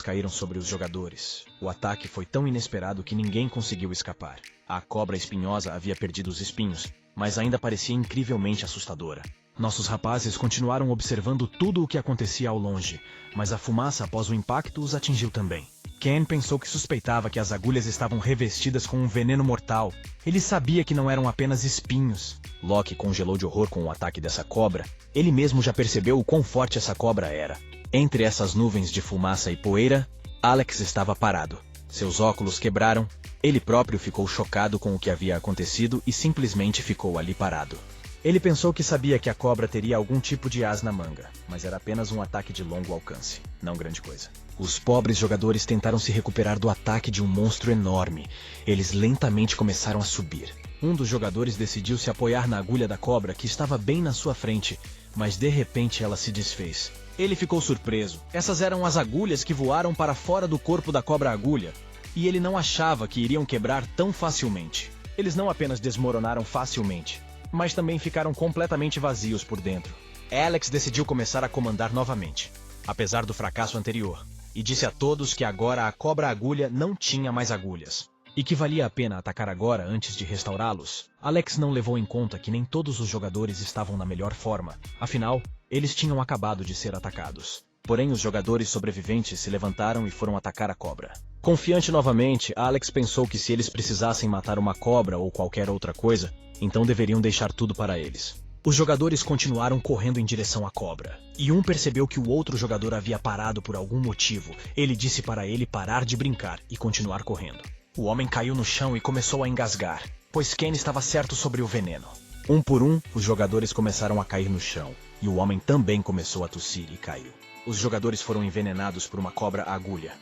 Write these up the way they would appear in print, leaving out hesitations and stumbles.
caíram sobre os jogadores. O ataque foi tão inesperado que ninguém conseguiu escapar. A cobra espinhosa havia perdido os espinhos, mas ainda parecia incrivelmente assustadora. Nossos rapazes continuaram observando tudo o que acontecia ao longe, mas a fumaça após o impacto os atingiu também. Ken pensou que suspeitava que as agulhas estavam revestidas com um veneno mortal. Ele sabia que não eram apenas espinhos. Loki congelou de horror com o ataque dessa cobra. Ele mesmo já percebeu o quão forte essa cobra era. Entre essas nuvens de fumaça e poeira, Alex estava parado. Seus óculos quebraram. Ele próprio ficou chocado com o que havia acontecido e simplesmente ficou ali parado. Ele pensou que sabia que a cobra teria algum tipo de ás na manga, mas era apenas um ataque de longo alcance, não grande coisa. Os pobres jogadores tentaram se recuperar do ataque de um monstro enorme. Eles lentamente começaram a subir. Um dos jogadores decidiu se apoiar na agulha da cobra que estava bem na sua frente, mas de repente ela se desfez. Ele ficou surpreso. Essas eram as agulhas que voaram para fora do corpo da cobra-agulha, e ele não achava que iriam quebrar tão facilmente. Eles não apenas desmoronaram facilmente, mas também ficaram completamente vazios por dentro. Alex decidiu começar a comandar novamente, apesar do fracasso anterior, e disse a todos que agora a cobra-agulha não tinha mais agulhas, e que valia a pena atacar agora antes de restaurá-los. Alex não levou em conta que nem todos os jogadores estavam na melhor forma, afinal, eles tinham acabado de ser atacados. Porém, os jogadores sobreviventes se levantaram e foram atacar a cobra. Confiante novamente, Alex pensou que se eles precisassem matar uma cobra ou qualquer outra coisa, então deveriam deixar tudo para eles. Os jogadores continuaram correndo em direção à cobra, e um percebeu que o outro jogador havia parado por algum motivo. Ele disse para ele parar de brincar e continuar correndo. O homem caiu no chão e começou a engasgar, pois Ken estava certo sobre o veneno. Um por um, os jogadores começaram a cair no chão, e o homem também começou a tossir e caiu. Os jogadores foram envenenados por uma cobra-agulha.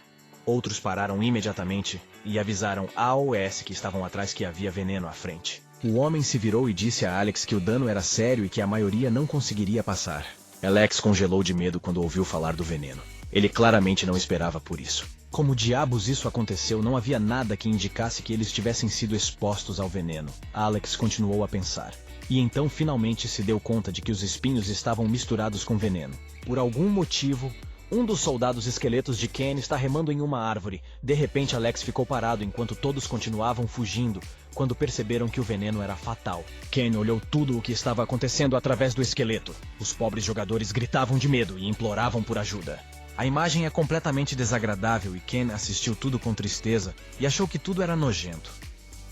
Outros pararam imediatamente e avisaram a AOS que estavam atrás que havia veneno à frente. O homem se virou e disse a Alex que o dano era sério e que a maioria não conseguiria passar. Alex congelou de medo quando ouviu falar do veneno. Ele claramente não esperava por isso. Como diabos isso aconteceu, não havia nada que indicasse que eles tivessem sido expostos ao veneno. Alex continuou a pensar. E então finalmente se deu conta de que os espinhos estavam misturados com veneno. Por algum motivo, um dos soldados esqueletos de Ken está remando em uma árvore. De repente, Alex ficou parado enquanto todos continuavam fugindo, quando perceberam que o veneno era fatal. Ken olhou tudo o que estava acontecendo através do esqueleto. Os pobres jogadores gritavam de medo e imploravam por ajuda. A imagem é completamente desagradável e Ken assistiu tudo com tristeza e achou que tudo era nojento.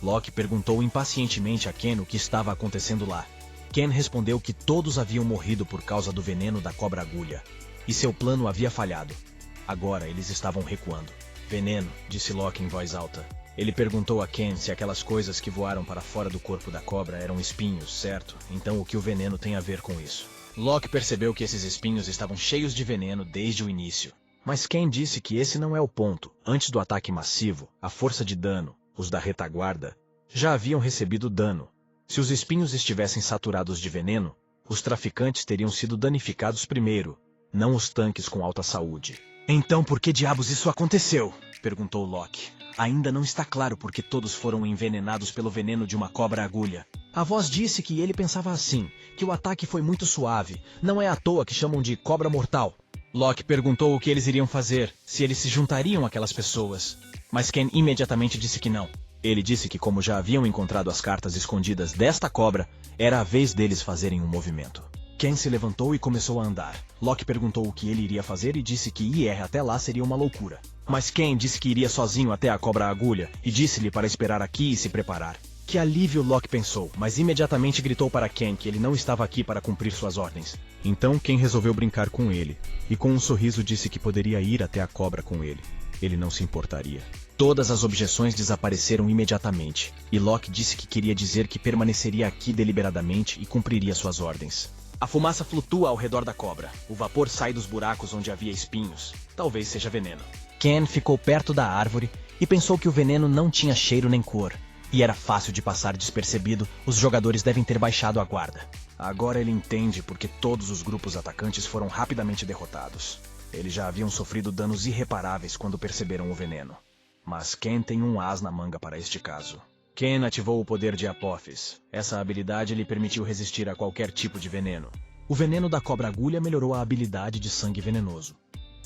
Loki perguntou impacientemente a Ken o que estava acontecendo lá. Ken respondeu que todos haviam morrido por causa do veneno da cobra-agulha, e seu plano havia falhado. Agora eles estavam recuando. Veneno, disse Loki em voz alta. Ele perguntou a Ken se aquelas coisas que voaram para fora do corpo da cobra eram espinhos, certo? Então o que o veneno tem a ver com isso? Loki percebeu que esses espinhos estavam cheios de veneno desde o início. Mas Ken disse que esse não é o ponto. Antes do ataque massivo, a força de dano, os da retaguarda, já haviam recebido dano. Se os espinhos estivessem saturados de veneno, os traficantes teriam sido danificados primeiro, não os tanques com alta saúde. Então por que diabos isso aconteceu? Perguntou Loki. Ainda não está claro porque todos foram envenenados pelo veneno de uma cobra-agulha. A voz disse que ele pensava assim, que o ataque foi muito suave. Não é à toa que chamam de cobra mortal. Loki perguntou o que eles iriam fazer, se eles se juntariam àquelas pessoas. Mas Ken imediatamente disse que não. Ele disse que como já haviam encontrado as cartas escondidas desta cobra, era a vez deles fazerem um movimento. Ken se levantou e começou a andar. Loki perguntou o que ele iria fazer e disse que ir até lá seria uma loucura. Mas Ken disse que iria sozinho até a cobra-agulha e disse-lhe para esperar aqui e se preparar. Que alívio, Loki pensou, mas imediatamente gritou para Ken que ele não estava aqui para cumprir suas ordens. Então Ken resolveu brincar com ele, e com um sorriso disse que poderia ir até a cobra com ele. Ele não se importaria. Todas as objeções desapareceram imediatamente, e Loki disse que queria dizer que permaneceria aqui deliberadamente e cumpriria suas ordens. A fumaça flutua ao redor da cobra. O vapor sai dos buracos onde havia espinhos. Talvez seja veneno. Ken ficou perto da árvore e pensou que o veneno não tinha cheiro nem cor. E era fácil de passar despercebido, os jogadores devem ter baixado a guarda. Agora ele entende porque todos os grupos atacantes foram rapidamente derrotados. Eles já haviam sofrido danos irreparáveis quando perceberam o veneno. Mas Ken tem um as na manga para este caso. Ken ativou o poder de Apophis. Essa habilidade lhe permitiu resistir a qualquer tipo de veneno. O veneno da cobra-agulha melhorou a habilidade de sangue venenoso.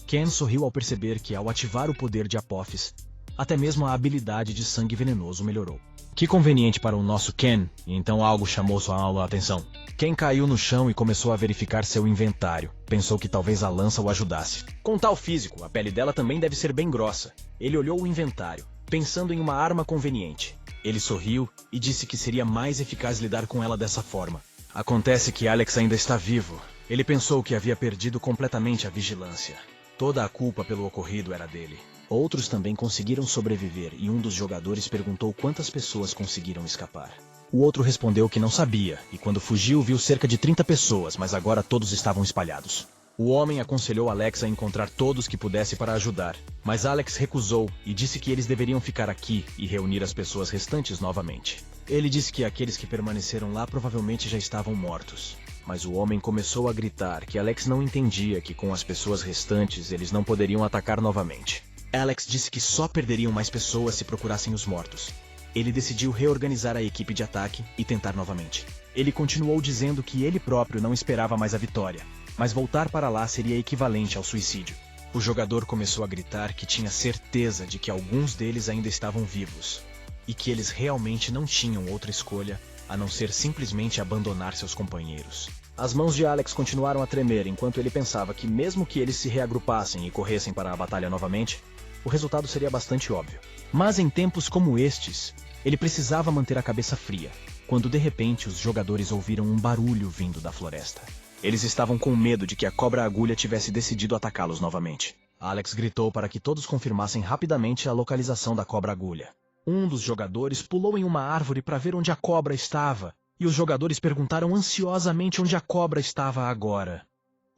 Ken sorriu ao perceber que, ao ativar o poder de Apophis, até mesmo a habilidade de sangue venenoso melhorou. Que conveniente para o nosso Ken, e então algo chamou sua atenção. Ken caiu no chão e começou a verificar seu inventário. Pensou que talvez a lança o ajudasse. Com tal físico, a pele dela também deve ser bem grossa. Ele olhou o inventário, pensando em uma arma conveniente. Ele sorriu e disse que seria mais eficaz lidar com ela dessa forma. Acontece que Alex ainda está vivo. Ele pensou que havia perdido completamente a vigilância. Toda a culpa pelo ocorrido era dele. Outros também conseguiram sobreviver e um dos jogadores perguntou quantas pessoas conseguiram escapar. O outro respondeu que não sabia, e quando fugiu viu cerca de 30 pessoas, mas agora todos estavam espalhados. O homem aconselhou Alex a encontrar todos que pudesse para ajudar, mas Alex recusou e disse que eles deveriam ficar aqui e reunir as pessoas restantes novamente. Ele disse que aqueles que permaneceram lá provavelmente já estavam mortos. Mas o homem começou a gritar que Alex não entendia que com as pessoas restantes eles não poderiam atacar novamente. Alex disse que só perderiam mais pessoas se procurassem os mortos. Ele decidiu reorganizar a equipe de ataque e tentar novamente. Ele continuou dizendo que ele próprio não esperava mais a vitória, mas voltar para lá seria equivalente ao suicídio. O jogador começou a gritar que tinha certeza de que alguns deles ainda estavam vivos, e que eles realmente não tinham outra escolha a não ser simplesmente abandonar seus companheiros. As mãos de Alex continuaram a tremer enquanto ele pensava que mesmo que eles se reagrupassem e corressem para a batalha novamente, o resultado seria bastante óbvio. Mas em tempos como estes, ele precisava manter a cabeça fria, quando de repente os jogadores ouviram um barulho vindo da floresta. Eles estavam com medo de que a cobra-agulha tivesse decidido atacá-los novamente. Alex gritou para que todos confirmassem rapidamente a localização da cobra-agulha. Um dos jogadores pulou em uma árvore para ver onde a cobra estava, e os jogadores perguntaram ansiosamente onde a cobra estava agora.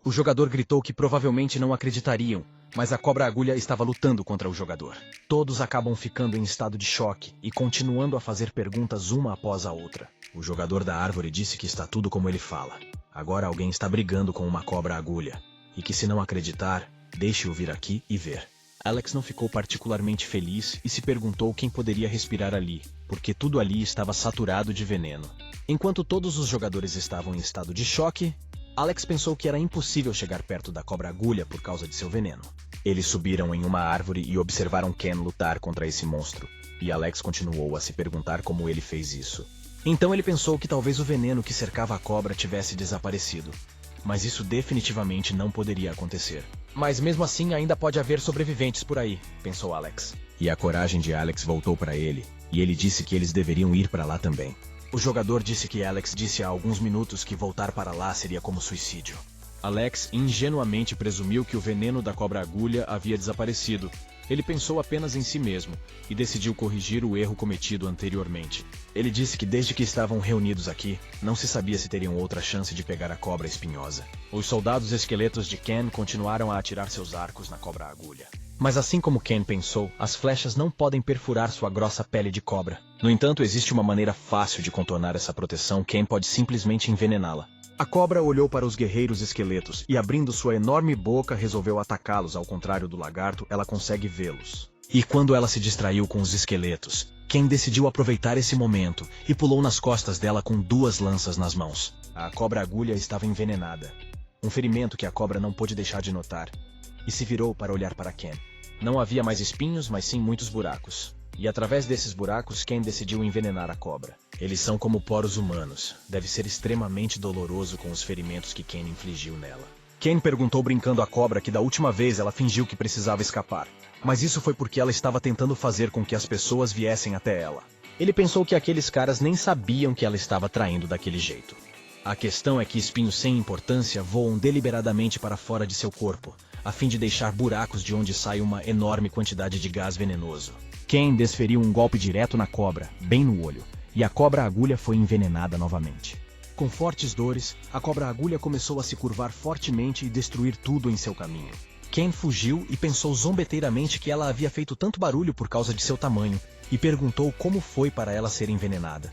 O jogador gritou que provavelmente não acreditariam, mas a cobra-agulha estava lutando contra o jogador. Todos acabam ficando em estado de choque e continuando a fazer perguntas uma após a outra. O jogador da árvore disse que está tudo como ele fala. Agora alguém está brigando com uma cobra-agulha, e que se não acreditar, deixe-o vir aqui e ver. Alex não ficou particularmente feliz e se perguntou quem poderia respirar ali, porque tudo ali estava saturado de veneno. Enquanto todos os jogadores estavam em estado de choque, Alex pensou que era impossível chegar perto da cobra-agulha por causa de seu veneno. Eles subiram em uma árvore e observaram Ken lutar contra esse monstro, e Alex continuou a se perguntar como ele fez isso. Então ele pensou que talvez o veneno que cercava a cobra tivesse desaparecido. Mas isso definitivamente não poderia acontecer. Mas mesmo assim ainda pode haver sobreviventes por aí, pensou Alex. E a coragem de Alex voltou para ele, e ele disse que eles deveriam ir para lá também. O jogador disse que Alex disse há alguns minutos que voltar para lá seria como suicídio. Alex ingenuamente presumiu que o veneno da cobra-agulha havia desaparecido. Ele pensou apenas em si mesmo e decidiu corrigir o erro cometido anteriormente. Ele disse que desde que estavam reunidos aqui, não se sabia se teriam outra chance de pegar a cobra espinhosa. Os soldados esqueletos de Ken continuaram a atirar seus arcos na cobra-agulha. Mas assim como Ken pensou, as flechas não podem perfurar sua grossa pele de cobra. No entanto, existe uma maneira fácil de contornar essa proteção. Ken pode simplesmente envenená-la. A cobra olhou para os guerreiros esqueletos e, abrindo sua enorme boca, resolveu atacá-los. Ao contrário do lagarto, ela consegue vê-los. E quando ela se distraiu com os esqueletos, Ken decidiu aproveitar esse momento e pulou nas costas dela com 2 lanças nas mãos. A cobra-agulha estava envenenada. Um ferimento que a cobra não pôde deixar de notar. E se virou para olhar para Ken. Não havia mais espinhos, mas sim muitos buracos. E através desses buracos, Ken decidiu envenenar a cobra. Eles são como poros humanos. Deve ser extremamente doloroso com os ferimentos que Ken infligiu nela. Ken perguntou brincando à cobra que da última vez ela fingiu que precisava escapar. Mas isso foi porque ela estava tentando fazer com que as pessoas viessem até ela. Ele pensou que aqueles caras nem sabiam que ela estava traindo daquele jeito. A questão é que espinhos sem importância voam deliberadamente para fora de seu corpo, a fim de deixar buracos de onde sai uma enorme quantidade de gás venenoso. Ken desferiu um golpe direto na cobra, bem no olho, e a cobra-agulha foi envenenada novamente. Com fortes dores, a cobra-agulha começou a se curvar fortemente e destruir tudo em seu caminho. Ken fugiu e pensou zombeteiramente que ela havia feito tanto barulho por causa de seu tamanho, e perguntou como foi para ela ser envenenada.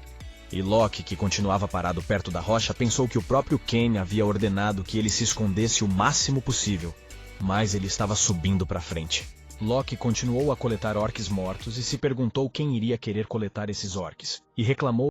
E Locke, que continuava parado perto da rocha, pensou que o próprio Ken havia ordenado que ele se escondesse o máximo possível, mas ele estava subindo para frente. Locke continuou a coletar orques mortos e se perguntou quem iria querer coletar esses orques, e reclamou